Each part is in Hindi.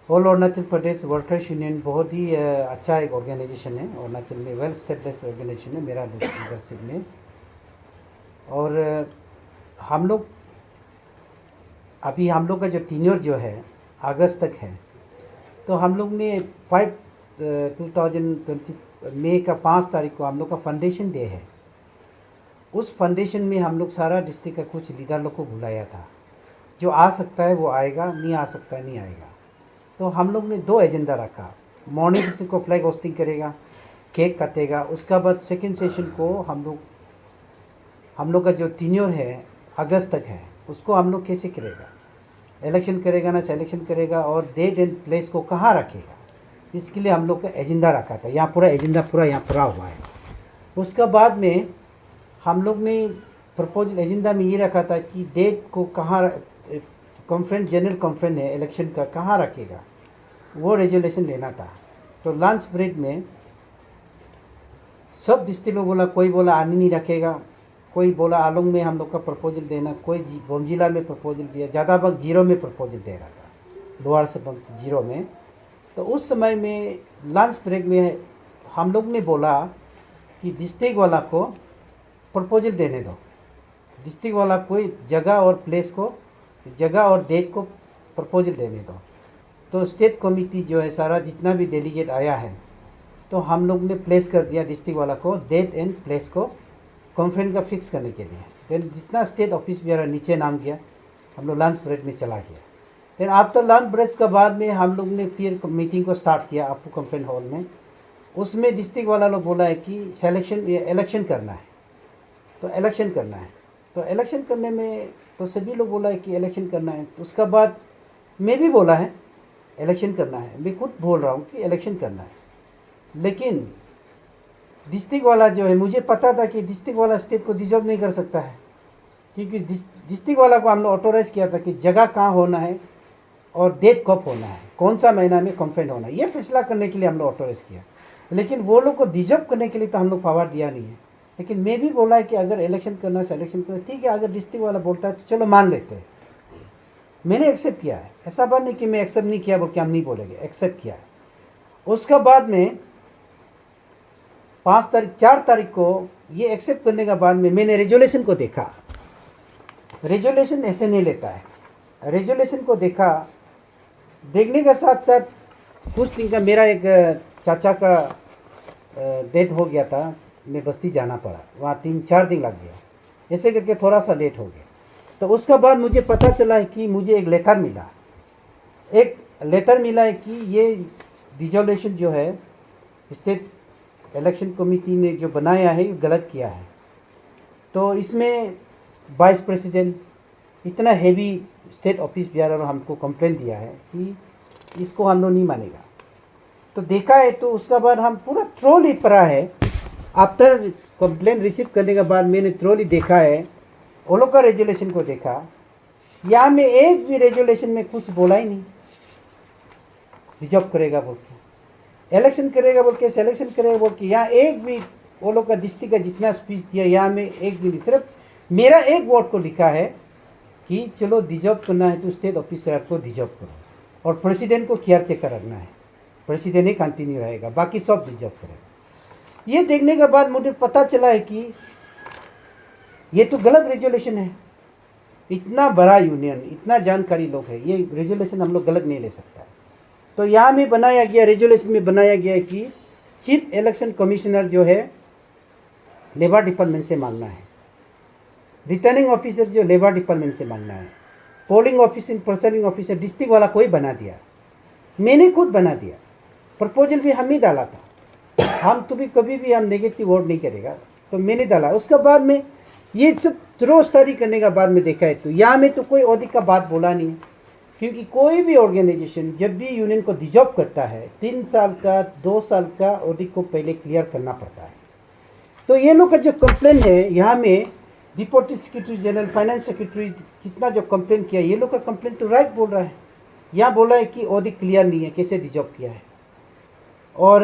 All Arunachal Pradesh workers union बहुत ही अच्छा एक ऑर्गेनाइजेशन है। अरुणाचल में वेल स्टेब्लिश ऑर्गेनाइजेशन है मेरा लीडरशिप में। और हम लोग अभी हम लोग का जो टीन्योर जो है अगस्त तक है। तो हम लोग ने 2020 मई का 5 तारीख को हम लोग का फाउंडेशन डे है। उस फाउंडेशन में हम लोग सारा डिस्ट्रिक्ट का कुछ लीडर लोग को बुलाया था। जो आ सकता है वो आएगा, नहीं आ सकता है नहीं आएगा। तो हम लोग ने 2 एजेंडा रखा। मॉर्निंग सेशन को फ्लैग होस्टिंग करेगा, केक काटेगा। उसका बाद सेकेंड सेशन को हम लोग का जो टीन्योर है अगस्त तक है, उसको हम लोग कैसे करेगा, इलेक्शन करेगा ना सिलेक्शन करेगा, और डेट एंड प्लेस को कहाँ रखेगा, इसके लिए हम लोग का एजेंडा रखा था। यहाँ पूरा एजेंडा पूरा यहाँ पूरा हुआ है। उसका बाद में हम लोग ने प्रपोजल एजेंडा में ये रखा था कि डेट को कहाँ कॉन्फ्रेंस जनरल कॉन्फ्रेंस है इलेक्शन का कहाँ रखेगा, वो रेजोल्यूशन लेना था। तो लंच ब्रेक में सब डिस्ट्रिक्ट में बोला, कोई बोला आनी नहीं रखेगा, कोई बोला आलोंग में हम लोग का प्रपोजल देना, कोई बोमजिला में प्रपोजल दिया, ज़्यादा वक्त जीरो में प्रपोजल दे रहा था, लोअर से जीरो में। तो उस समय में लंच ब्रेक में हम लोग ने बोला कि डिस्ट्रिक्ट वाला को प्रपोजल देने दो, डिस्ट्रिक्ट वाला कोई जगह और प्लेस को, जगह और डेट को प्रपोजल देने दो। तो स्टेट कमेटी जो है सारा जितना भी डेलीगेट आया है, तो हम लोग ने प्लेस कर दिया डिस्ट्रिक्ट वाला को डेट एंड प्लेस को कॉन्फ्रेंस का फिक्स करने के लिए। देन जितना स्टेट ऑफिस भी नीचे नाम गया, हम लोग लंच ब्रेक में चला गया। देन आफ्टर लंच ब्रेक के बाद में हम लोग ने फिर मीटिंग को स्टार्ट किया आपको कॉन्फ्रेंस हॉल में। उसमें डिस्ट्रिक्ट वाला लोग बोला है कि इलेक्शन करना है, तो इलेक्शन करना है। तो इलेक्शन करने में तो सभी लोग बोला है कि इलेक्शन करना है। तो उसका बाद मैं भी बोला है इलेक्शन करना है, मैं खुद बोल रहा हूँ कि इलेक्शन करना है। लेकिन डिस्ट्रिक्ट वाला जो है, मुझे पता था कि डिस्ट्रिक्ट वाला स्टेट को डिजर्व नहीं कर सकता है, क्योंकि डिस्ट्रिक्ट वाला को हम लोग ऑथोराइज किया था कि जगह कहाँ होना है और डेट कब होना है, कौन सा महीना में कॉन्फ्रेंस होना है, ये फैसला करने के लिए हम लोग ऑथोराइज किया। लेकिन वो लोग को डिजर्व करने के लिए तो हम लोग पावर दिया नहीं है। लेकिन मैं भी बोला है कि अगर इलेक्शन करना सिलेक्शन करना ठीक है, अगर डिस्ट्रिक्ट वाला बोलता है तो चलो मान लेते हैं। मैंने एक्सेप्ट किया है, ऐसा बात नहीं कि मैं एक्सेप्ट नहीं किया बोल के हम नहीं बोलेंगे, एक्सेप्ट किया है। उसका बाद में 4 तारीख को ये एक्सेप्ट करने के बाद में मैंने रेजोल्यूशन को देखा। रेजोल्यूशन ऐसे नहीं लेता है। रेजोल्यूशन को देखा, देखने के साथ साथ कुछ दिन का मेरा एक चाचा का डेथ हो गया था, मैं बस्ती जाना पड़ा, वहाँ 3-4 दिन लग गया, ऐसे करके थोड़ा सा लेट हो गया। तो उसके बाद मुझे पता चला है कि मुझे एक लेटर मिला है कि ये रिजोल्यूशन जो है स्टेट इलेक्शन कमेटी ने जो बनाया है गलत किया है। तो इसमें वाइस प्रेसिडेंट इतना हेवी स्टेट ऑफिस बिहार और हमको कंप्लेंट दिया है कि इसको हम लोग नहीं मानेगा। तो देखा है, तो उसका बाद हम पूरा ट्रोल ही पड़ा है। आफ्टर कंप्लेंट रिसीव करने के बाद मैंने ट्रोल ही देखा है, वो लोग का रेजोल्यूशन को देखा, यहाँ में एक भी रेजोल्यूशन में कुछ बोला ही नहीं रिजर्व करेगा बोल के, इलेक्शन करेगा बोल के, सिलेक्शन करेगा बोल के। यहाँ एक भी वो लोग का डिस्ट्रिक्ट का जितना स्पीच दिया, यहाँ में एक भी नहीं, सिर्फ मेरा एक वर्ड को लिखा है कि चलो डिजर्व करना है तो स्टेट ऑफिसर को डिजर्व करो, और प्रेसिडेंट को केयर टेकर रखना है, प्रेसिडेंट ही कंटिन्यू रहेगा, बाकी सब डिजर्व करेगा। ये देखने के बाद मुझे पता चला है कि ये तो गलत रेजोल्यूशन है। इतना बड़ा यूनियन, इतना जानकारी लोग है, ये रेजोल्यूशन हम लोग गलत नहीं ले सकता। तो यहाँ में बनाया गया, रेजोल्यूशन में बनाया गया है कि चीफ इलेक्शन कमिश्नर जो है लेबर डिपार्टमेंट से मांगना है, रिटर्निंग ऑफिसर जो लेबर डिपार्टमेंट से मांगना है, polling officer processing officer district वाला कोई बना दिया, मैंने खुद बना दिया, प्रपोजल भी हम ही डाला था। हम तो भी कभी भी हम नेगेटिव वोट नहीं करेगा, तो मैंने डाला। उसके बाद में ये सब थ्रो स्टडी करने के बाद में देखा है, तो यहाँ में तो कोई ऑडिट का बात बोला नहीं है, क्योंकि कोई भी ऑर्गेनाइजेशन जब भी यूनियन को डिजर्व करता है 3 साल का 2 साल का ऑडिट को पहले क्लियर करना पड़ता है। तो ये लोग का जो कंप्लेन है, यहाँ में deputy secretary general, finance secretary जितना जो कंप्लेन किया, ये लोग का कंप्लेन तो राइट बोल रहा है। यहाँ बोला है कि ऑडिट क्लियर नहीं है, कैसे डिजर्व किया है, और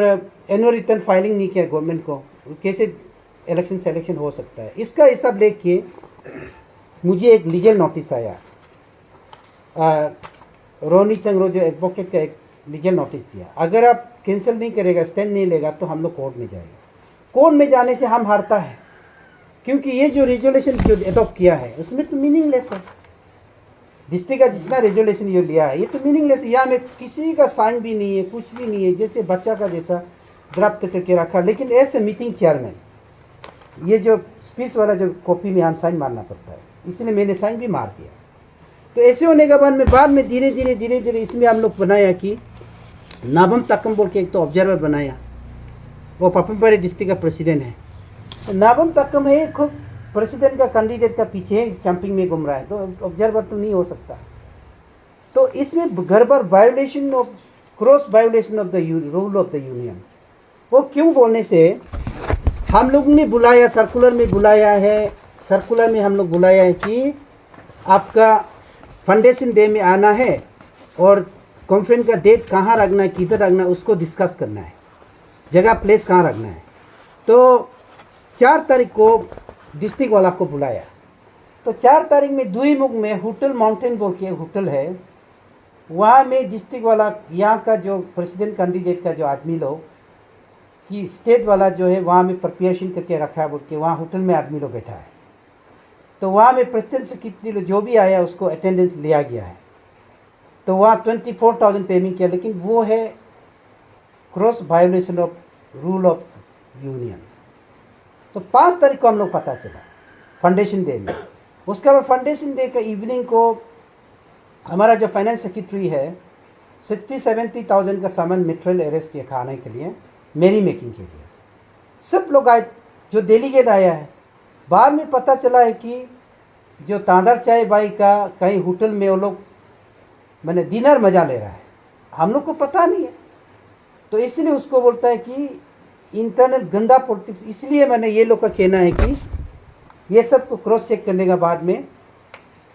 एनुअल रिटर्न फाइलिंग नहीं किया गवर्नमेंट को, कैसे इलेक्शन सेलेक्शन हो सकता है। इसका हिसाब लेके मुझे एक लीगल नोटिस आया, रोनी चंग्रो जो एडवोकेट का एक लीगल नोटिस दिया, अगर आप कैंसिल नहीं करेगा, स्टैंड नहीं लेगा, तो हम लोग कोर्ट में जाएंगे। कोर्ट में जाने से हम हारता है, क्योंकि ये जो रेजोल्यूशन जो एडॉप्ट किया है उसमें तो मीनिंगलेस है। डिस्ट्रिक्ट का जितना रेजोल्यूशन ये लिया है ये तो मीनिंगलेस है, यहाँ में किसी का साइन भी नहीं है, कुछ भी नहीं है, जैसे बच्चा का जैसा ड्राफ्ट करके रखा। लेकिन ऐसे मीटिंग चेयरमैन, ये जो स्पीच वाला जो कॉपी में हम साइन मारना पड़ता है, इसलिए मैंने साइन भी मार दिया। तो ऐसे होने के बाद में धीरे धीरे इसमें हम लोग बनाया कि नाबम तकम बोल के एक तो ऑब्जर्वर बनाया, वो पापमपारे डिस्ट्रिक्ट का प्रेसिडेंट है। तो नाबम तकम है खुद प्रेसिडेंट का कैंडिडेट का पीछे कैंपिंग में घूम रहा है, तो ऑब्जर्वर तो नहीं हो सकता। तो इसमें गड़बड़, violation of, cross violation of the rule of the union. वो क्यों बोलने से हम लोग ने बुलाया, सर्कुलर में बुलाया है, सर्कुलर में हम लोग बुलाया है कि आपका फाउंडेशन डे में आना है और कॉन्फ्रेंस का डेट कहाँ रखना है, किधर रखना है, उसको डिस्कस करना है, जगह प्लेस कहाँ रखना है। तो 4 तारीख को डिस्ट्रिक्ट वाला को बुलाया। तो 4 तारीख में दुईमुख में होटल माउंटेन बोल के एक होटल है, वहाँ में डिस्ट्रिक्ट वाला, यहाँ का जो प्रेसिडेंट कैंडिडेट का जो आदमी लोग कि स्टेट वाला जो है वहाँ में प्रिपरेशन करके रखा है बोल के, वहाँ होटल में आदमी लोग बैठा है। तो वहाँ में प्रेसिडेंट से कितनी लोग जो भी आया उसको अटेंडेंस लिया गया है। तो वहाँ 24,000 पेमेंट किया, लेकिन वो है cross violation of rule of union. तो 5 तारीख को हम लोग पता चला फाउंडेशन डे में। उसके बाद फाउंडेशन डे का इवनिंग को हमारा जो फाइनेंस सेक्रेटरी है 60-70,000 का सामान मटेरियल अरेस्ट किया खाने के लिए, मेरी मेकिंग के लिए। सब लोग आए, जो डेलीगेट आया है। बाद में पता चला है कि जो तांदर चाय बाई का कहीं होटल में वो लोग मैंने डिनर मज़ा ले रहा है, हम लोग को पता नहीं है। तो इसलिए उसको बोलता है कि इंटरनल गंदा पॉलिटिक्स। इसलिए मैंने ये लोग का कहना है कि ये सब को क्रॉस चेक करने के बाद में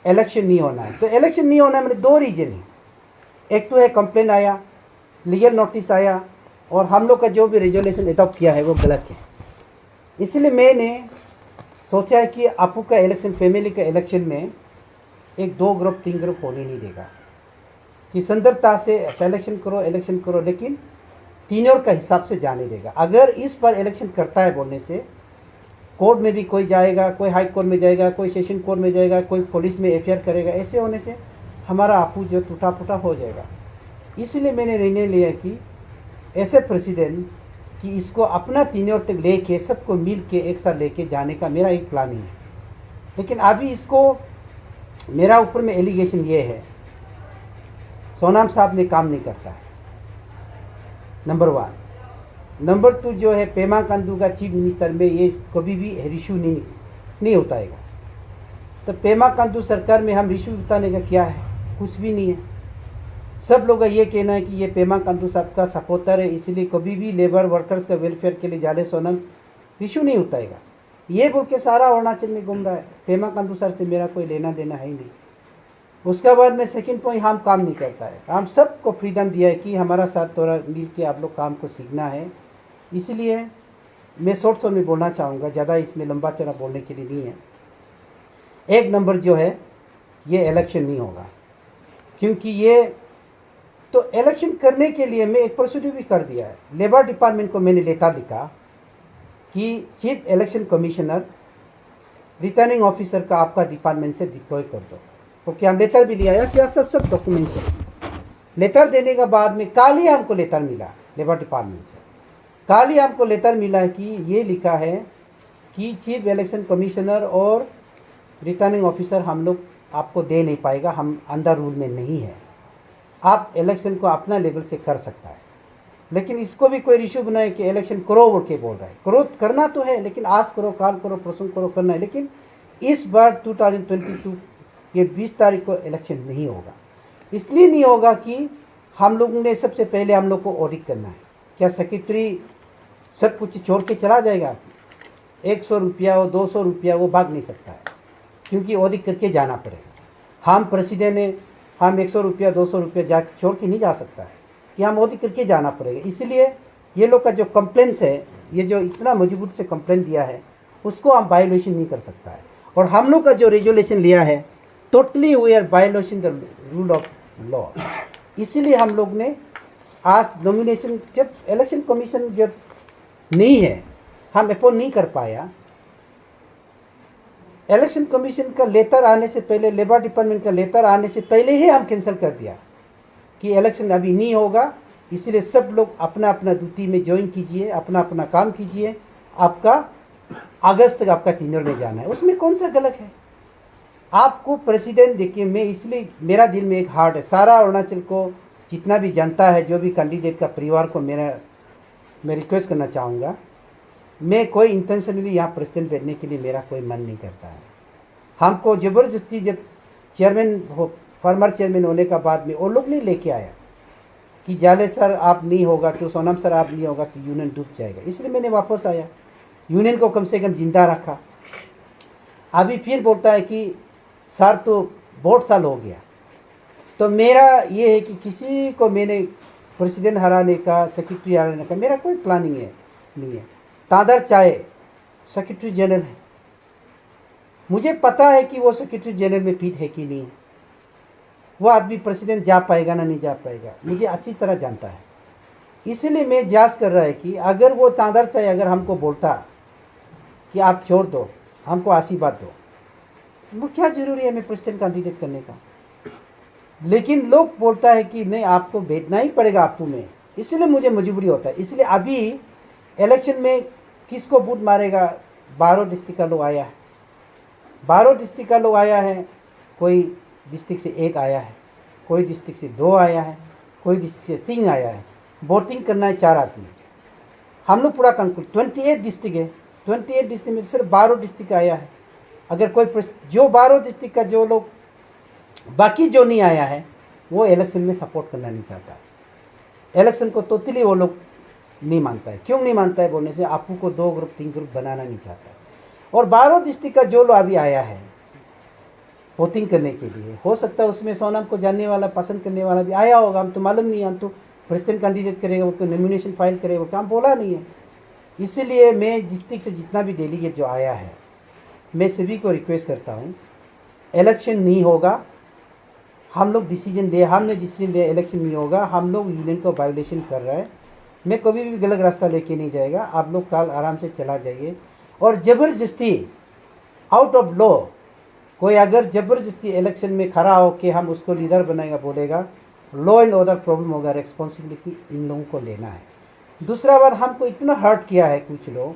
इलेक्शन नहीं होना है। तो इलेक्शन नहीं होना है मैंने 2 रीजन है। एक तो है कंप्लेन आया, लीगल नोटिस आया, और हम लोग का जो भी रेजोल्यूशन अडॉप्ट किया है वो गलत है। इसलिए मैंने सोचा है कि आपू का इलेक्शन, फैमिली का इलेक्शन में एक 2 ग्रुप 3 ग्रुप होने नहीं देगा, कि संदर्भता से इलेक्शन करो, लेकिन तीनों का हिसाब से जाने देगा। अगर इस बार इलेक्शन करता है बोलने से कोर्ट में भी कोई जाएगा, कोई हाई कोर्ट में जाएगा, कोई सेशन कोर्ट में जाएगा, कोई पुलिस में एफआईआर करेगा। ऐसे होने से हमारा आपू जो टूटा फूटा हो जाएगा। इसलिए मैंने निर्णय लिया कि ऐसे प्रेसिडेंट कि इसको अपना तीनों तक लेके सबको मिल के एक साथ लेके जाने का मेरा एक प्लानिंग है। लेकिन अभी इसको मेरा ऊपर में एलिगेशन ये है, सोनाम साहब ने काम नहीं करता है, नंबर 1। नंबर 2 जो है पेमा खांडू का चीफ मिनिस्टर में ये कभी भी रिश्यू नहीं उठाएगा। तो पेमा खांडू सरकार में हम रिश्यू उठाने का क्या है, कुछ भी नहीं है। सब लोग का ये कहना है कि ये पेमा खांडू साहब का सपोर्टर है, इसलिए कभी भी लेबर वर्कर्स का वेलफेयर के लिए जाले सोनम रिश्यू नहीं उठाएगा। ये बोल के सारा अरुणाचल में घूम रहा है। पेमा खांडू सर से मेरा कोई लेना देना है ही नहीं। उसके बाद में सेकंड पॉइंट, हम काम नहीं करता है। हम सबको फ्रीडम दिया है कि हमारा साथ थोड़ा मिल के आप लोग काम को सीखना है। इसलिए मैं शॉर्ट में बोलना चाहूँगा, ज़्यादा इसमें लंबा चौड़ा बोलने के लिए नहीं है। 1 नंबर जो है ये इलेक्शन नहीं होगा, क्योंकि ये तो इलेक्शन करने के लिए मैं एक प्रोसीड्यूर भी कर दिया है। लेबर डिपार्टमेंट को मैंने लेटर लिखा कि chief election commissioner returning officer का आपका डिपार्टमेंट से डिप्लॉय कर दो। क्योंकि हम लेटर भी लिया क्या सब डॉक्यूमेंट्स है। लेटर देने के बाद में कल ही हमको लेटर मिला लेबर डिपार्टमेंट से। कल ही हमको लेटर मिला है कि ये लिखा है कि चीफ इलेक्शन कमिश्नर और रिटर्निंग ऑफिसर हम लोग आपको दे नहीं पाएगा, हम अंडर रूल में नहीं है। आप इलेक्शन को अपना लेवल से कर सकता है। लेकिन इसको भी कोई इशू बनाए कि इलेक्शन करो बोल के बोल रहा है। करो, करना तो है, लेकिन आज करो, काल करो, परसों करो, करना है। लेकिन इस बार 2022 ये 20 तारीख को इलेक्शन नहीं होगा। इसलिए नहीं होगा कि हम लोगों ने सबसे पहले हम लोग को ऑडिट करना है। क्या सेक्रेटरी सब कुछ छोड़ के चला जाएगा? 100 रुपया हो, 200 रुपया, वो भाग नहीं सकता है, क्योंकि ऑडिट करके जाना पड़ेगा। हम प्रेसिडेंट ने, हम 100 रुपया 200 रुपया जा छोड़ के नहीं जा सकता है, कि हम ऑडिट करके जाना पड़ेगा। इसलिए ये लोग का जो कंप्लेंट्स है, ये जो इतना मजबूत से कंप्लेंट दिया है, उसको हम वायोलेशन नहीं कर सकता है। और हम लोग का जो रेजोल्यूशन लिया है, totally we are violation the rule of law. इसीलिए हम लोग ने आज नॉमिनेशन जब इलेक्शन कमीशन जब नहीं है, हम अपॉइंट नहीं कर पाया, इलेक्शन कमीशन का लेटर आने से पहले, लेबर डिपार्टमेंट का लेटर आने से पहले ही हम कैंसिल कर दिया कि इलेक्शन अभी नहीं होगा, इसलिए सब लोग अपना अपना ड्यूटी में ज्वाइन कीजिए, अपना अपना काम कीजिए, आपका अगस्त तक आपका टेन्योर में जाना है। उसमें कौन सा गलत है? आपको प्रेसिडेंट देखिए, मैं इसलिए मेरा दिल में एक हार्ट है, सारा अरुणाचल को जितना भी जानता है, जो भी कैंडिडेट का परिवार को मैं रिक्वेस्ट करना चाहूँगा, मैं कोई इंटेंशनली यहाँ प्रेसिडेंट बैठने के लिए मेरा कोई मन नहीं करता है। हमको ज़बरदस्ती जब चेयरमैन हो, फॉर्मर चेयरमैन होने का बाद में वो लोग नहीं लेके आया कि जाले सर आप नहीं होगा तो, सोनम सर आप नहीं होगा तो यूनियन डूब जाएगा, इसलिए मैंने वापस आया, यूनियन को कम से कम जिंदा रखा। अभी फिर बोलता है कि सर तो बहुत साल हो गया, तो मेरा ये है कि किसी को मैंने प्रेसिडेंट हराने का, सेक्रेटरी हराने का मेरा कोई प्लानिंग है नहीं है। तादर चाहे सेक्रेटरी जनरल है, मुझे पता है कि वो सेक्रेटरी जनरल में फिट है कि नहीं, वो आदमी प्रेसिडेंट जा पाएगा ना नहीं जा पाएगा, मुझे अच्छी तरह जानता है। इसलिए मैं जांच कर रहा है कि अगर वो तादर चाहे अगर हमको बोलता कि आप छोड़ दो, हमको आशीर्वाद दो, वो क्या ज़रूरी है मैं प्रेसिडेंट कैंडिडेट करने का। लेकिन लोग बोलता है कि नहीं आपको बैठना ही पड़ेगा आपको में, इसलिए मुझे मजबूरी होता है। इसलिए अभी इलेक्शन में किसको वोट मारेगा, 12 डिस्ट्रिक्ट का लोग आया है, 12 डिस्ट्रिक्ट का लोग आया है, कोई डिस्ट्रिक्ट से 1 आया है, कोई डिस्ट्रिक्ट से 2 आया है, कोई डिस्ट्रिक्ट से 3 आया है, वोटिंग करना है 4 आदमी। हम लोग पूरा कंक्लूड 28 डिस्ट्रिक्ट है, 28 डिस्ट्रिक्ट में सिर्फ 12 डिस्ट्रिक्ट आया है। अगर कोई जो 12 डिस्ट्रिक्ट का जो लोग बाकी जो नहीं आया है वो इलेक्शन में सपोर्ट करना नहीं चाहता। इलेक्शन को टोटली वो लोग नहीं मानता है। क्यों नहीं मानता है बोलने से, आपू को 2 ग्रुप 3 ग्रुप बनाना नहीं चाहता। और 12 डिस्ट्रिक्ट का जो लोग अभी आया है वोटिंग करने के लिए, हो सकता है उसमें सोनम को जानने वाला, पसंद करने वाला भी आया होगा, हम तो मालूम नहीं, हम तो प्रेसिडेंट कैंडिडेट करेगा, वो नॉमिनेशन फाइल करेगा, वो काम बोला नहीं है। इसीलिए मैं डिस्ट्रिक्ट से जितना भी डेलीगेट जो आया है, मैं सभी को रिक्वेस्ट करता हूँ, इलेक्शन नहीं होगा, हम लोग डिसीजन ले, हमने डिसीजन लिया इलेक्शन नहीं होगा, हम लोग यूनियन को वायोलेशन कर रहा है, मैं कभी भी गलत रास्ता लेके नहीं जाएगा, आप लोग कल आराम से चला जाइए। और ज़बरदस्ती आउट ऑफ लॉ कोई अगर ज़बरदस्ती इलेक्शन में खड़ा हो के हम उसको लीडर बनाएगा बोलेगा, लॉ एंड ऑर्डर प्रॉब्लम होगा, रिस्पॉन्सिबिलिटी इन लोगों को लेना है। दूसरा बार हमको इतना हर्ट किया है कुछ लोग,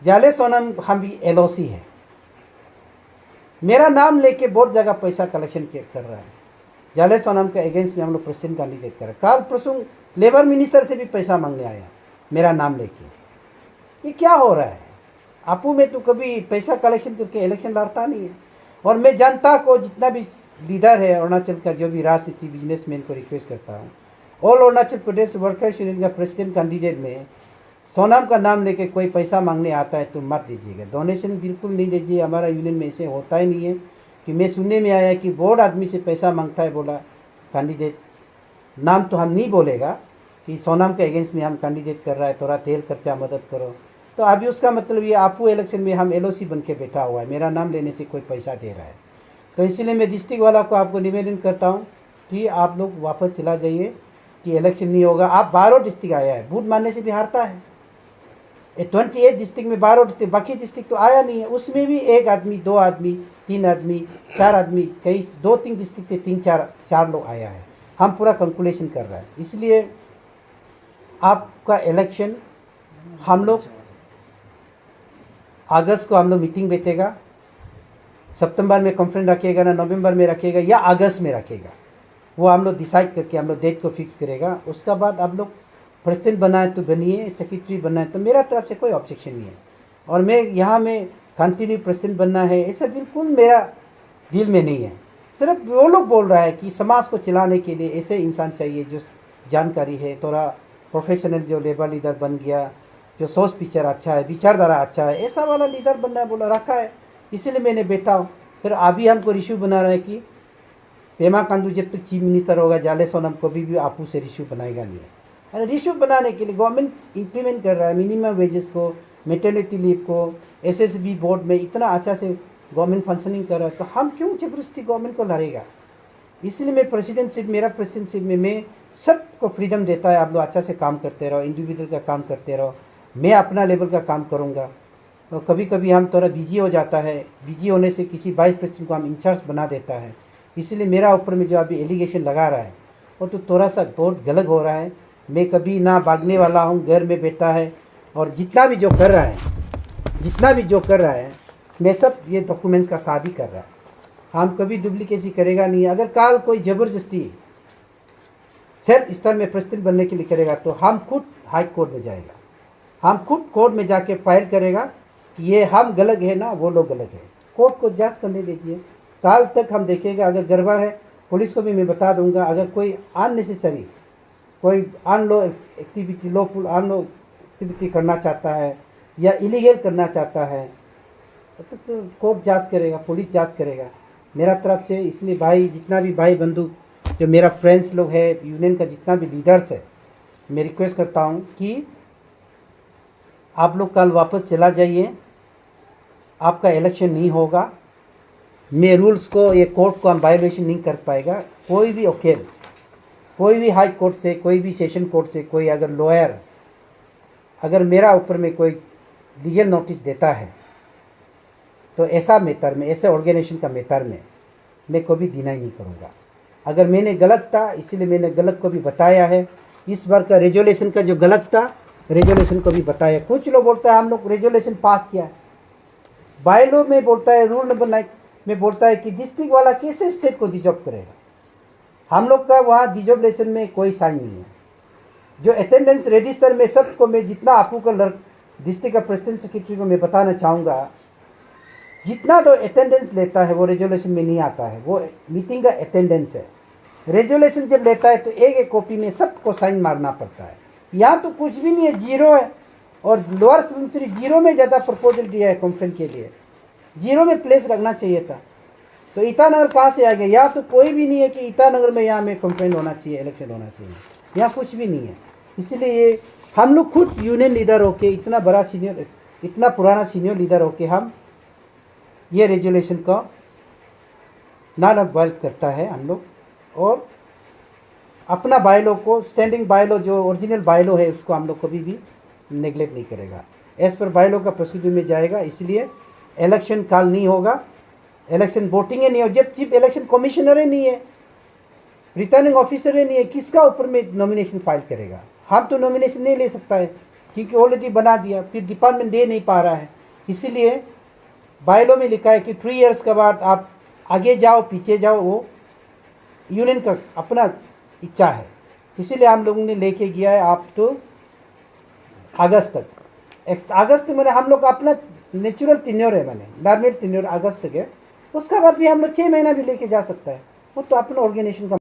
जाले सोनम हम भी LOC है, मेरा नाम लेके बहुत जगह पैसा कलेक्शन कर रहा है, जाले सोनम के अगेंस्ट में हम लोग प्रेसिडेंट कैंडिडेट कर रहे हैं। काल परसों लेबर मिनिस्टर से भी पैसा मांगने आया मेरा नाम लेके। ये क्या हो रहा है? आपू में तो कभी पैसा कलेक्शन करके इलेक्शन लड़ता नहीं है। और मैं जनता को जितना भी लीडर है अरुणाचल का, जो भी राजनीति बिजनेसमैन को रिक्वेस्ट करता हूँ, all Arunachal Pradesh workers union का प्रेसिडेंट कैंडिडेट में सोनम का नाम लेके कोई पैसा मांगने आता है तो मत दीजिएगा, डोनेशन बिल्कुल नहीं दीजिए। हमारा यूनियन में ऐसे होता ही नहीं है कि मैं सुनने में आया कि बहुत आदमी से पैसा मांगता है, बोला कैंडिडेट, नाम तो हम नहीं बोलेगा कि सोनम के अगेंस्ट में हम कैंडिडेट कर रहा है, थोड़ा तेल खर्चा मदद करो, तो अभी उसका मतलब ये आपू इलेक्शन में हम LOC बन के बैठा हुआ है, मेरा नाम लेने से कोई पैसा दे रहा है। तो इसलिए मैं डिस्ट्रिक्ट वाला को आपको निवेदन करता हूँ कि आप लोग वापस चला जाइए, कि इलेक्शन नहीं होगा। आप 12 डिस्ट्रिक्ट आया है, वोट मारने से भी हारता है। 28 डिस्ट्रिक्ट में 12 डिस्ट्रिक्ट, बाकी डिस्ट्रिक्ट तो आया नहीं है, उसमें भी 1 आदमी 2 आदमी 3 आदमी 4 आदमी, कई 2-3 डिस्ट्रिक्ट से 3-4 लोग आया है। हम पूरा कैलकुलेशन कर रहे हैं। इसलिए आपका इलेक्शन हम लोग अगस्त को हम लोग मीटिंग बैठेगा, सितंबर में कॉन्फ्रेंस रखेगा ना, नवंबर में रखेगा या अगस्त में रखेगा, वो हम लोग डिसाइड करके हम लोग डेट को फिक्स करेगा। उसका बाद आप लोग प्रेसिडेंट बनाए तो बनिए, सेक्रेटरी बनाए तो मेरा तरफ से कोई ऑब्जेक्शन नहीं है। और मैं यहाँ में कंटिन्यू प्रेसिडेंट बनना है ऐसा बिल्कुल मेरा दिल में नहीं है। सिर्फ वो लोग बोल रहा है कि समाज को चलाने के लिए ऐसे इंसान चाहिए जो जानकारी है, थोड़ा प्रोफेशनल, जो लेबर लीडर बन गया, जो सोच पिक्चर अच्छा है, विचारधारा अच्छा है, ऐसा वाला लीडर बनना है बोला रखा है। इसीलिए मैंने बैठा हूँ। फिर अभी हमको रिश्यू बना रहा है कि पेमा खांडू जब तक चीफ मिनिस्टर होगा, जाले सोनम कभी भी आपू से रिश्यू बनाएगा नहीं है। अरे रिश्यू बनाने के लिए गवर्नमेंट इम्प्लीमेंट कर रहा है, मिनिमम वेजेस को, मैटरनिटी लीव को, SSB बोर्ड में इतना अच्छा से गवर्नमेंट फंक्शनिंग कर रहा है, तो हम क्यों जबरदस्ती गवर्नमेंट को लड़ेगा। इसलिए मैं प्रेसिडेंटशिप, मेरा प्रेसिडेंटशिप में मैं सबको फ्रीडम देता है, आप लोग अच्छा से काम करते रहो, इंडिविजुअल का काम करते रहो, मैं अपना लेवल का काम करूँगा। तो कभी कभी हम थोड़ा बिजी हो जाता है, बिजी होने से किसी वाइस प्रेसिडेंट को हम इंचार्ज बना देता है, इसलिए मेरा ऊपर में जो अभी एलिगेशन लगा रहा है वो तो थोड़ा सा बहुत गलत हो रहा है। मैं कभी ना भागने वाला हूँ, घर में बैठा है, और जितना भी जो कर रहा है मैं सब ये डॉक्यूमेंट्स का शादी कर रहा है। हम कभी डुप्लीकेसी करेगा नहीं। अगर काल कोई ज़बरदस्ती सिर्फ स्थल में प्रेसिडेंट बनने के लिए करेगा तो हम खुद हाई कोर्ट में जाएगा, हम खुद कोर्ट में जाके फाइल करेगा कि ये हम गलत है ना, वो लोग गलत है। कोर्ट को जांच करने दीजिए, काल तक हम देखेंगे। अगर गड़बड़ है पुलिस को भी मैं बता दूंगा। अगर कोई अननेसेसरी कोई अनलॉ एक्टिविटी अनलॉ एक्टिविटी करना चाहता है या इलीगल करना चाहता है तो कोर्ट जांच करेगा, पुलिस जांच करेगा मेरा तरफ से। इसलिए भाई, जितना भी भाई बंधु जो मेरा फ्रेंड्स लोग है, यूनियन का जितना भी लीडर्स है, मैं रिक्वेस्ट करता हूँ कि आप लोग कल वापस चला जाइए। आपका इलेक्शन नहीं होगा। मैं रूल्स को, ये कोर्ट को हम वायोलेशन नहीं कर पाएगा। कोई भी वकील, कोई भी हाई कोर्ट से, कोई भी सेशन कोर्ट से कोई अगर लॉयर अगर मेरा ऊपर में कोई लीगल नोटिस देता है तो ऐसा मैटर में, ऐसे ऑर्गेनाइजेशन का मैटर में मैं कभी डिनाई नहीं करूँगा। अगर मैंने गलत था इसलिए मैंने गलत को भी बताया है। इस बार का रेजोल्यूशन का जो गलत था, रेजोल्यूशन को भी बताया। कुछ लोग बोलता है हम लोग रेजोल्यूशन पास किया है, बायलॉ में बोलता है, रूल नंबर 9 में बोलता है कि डिस्ट्रिक्ट वाला कैसे स्टेट को डिजॉल्व करेगा। हम लोग का वहाँ डिजॉल्वेशन में कोई साइन नहीं है। जो अटेंडेंस रजिस्टर में सबको, मैं जितना आपको का डिस्ट्रिक्ट का प्रेसिडेंट सेक्रेटरी को मैं बताना चाहूँगा, जितना तो अटेंडेंस लेता है वो रेजोल्यूशन में नहीं आता है। वो मीटिंग का अटेंडेंस है। रेजोल्यूशन जब लेता है तो एक एक कॉपी में सबको साइन मारना पड़ता है। यहाँ तो कुछ भी नहीं है, जीरो है। और लोअर सुबनसिरी जीरो में ज़्यादा प्रपोजल दिया है कॉन्फ्रेंस के लिए, जीरो में प्लेस रखना चाहिए था। तो ईटानगर कहाँ से आ गया? यहाँ तो कोई भी नहीं है कि ईटानगर में यहाँ में कॉन्फ्रेंस होना चाहिए, इलेक्शन होना चाहिए। यहाँ कुछ भी नहीं है। इसलिए ये हम लोग खुद यूनियन लीडर होके, इतना बड़ा सीनियर, इतना पुराना सीनियर लीडर होके हम ये रेजोल्यूशन का नॉन अवॉइड करता है हम लोग। और अपना बायलॉ को, स्टैंडिंग बायलॉ जो ओरिजिनल बायलॉ है उसको हम लोग कभी भी नेगलेक्ट नहीं करेगा। एज पर बायलॉ का प्रोसीड्यूर में जाएगा। इसलिए इलेक्शन काल नहीं होगा, इलेक्शन वोटिंग ही नहीं हो। जब चीफ इलेक्शन कमिश्नर ही नहीं है, रिटर्निंग ऑफिसर ही नहीं है, किसका ऊपर में नॉमिनेशन फाइल करेगा? हम तो नॉमिनेशन नहीं ले सकता है क्योंकि ऑलरेडी बना दिया, फिर डिपार्टमेंट दे नहीं पा रहा है। इसीलिए बायलॉ में लिखा है कि 3 इयर्स के बाद आप आगे जाओ पीछे जाओ, वो यूनियन का अपना इच्छा है। इसीलिए हम लोगों ने लेके गया है आप तो अगस्त तक। अगस्त में हम लोग का अपना नेचुरल टेन्योर है, मैंने नॉर्मल टेन्योर अगस्त तक है। उसका बाद भी हम लोग 6 महीना भी लेके जा सकता है। वो तो अपना ऑर्गेनाइजेशन का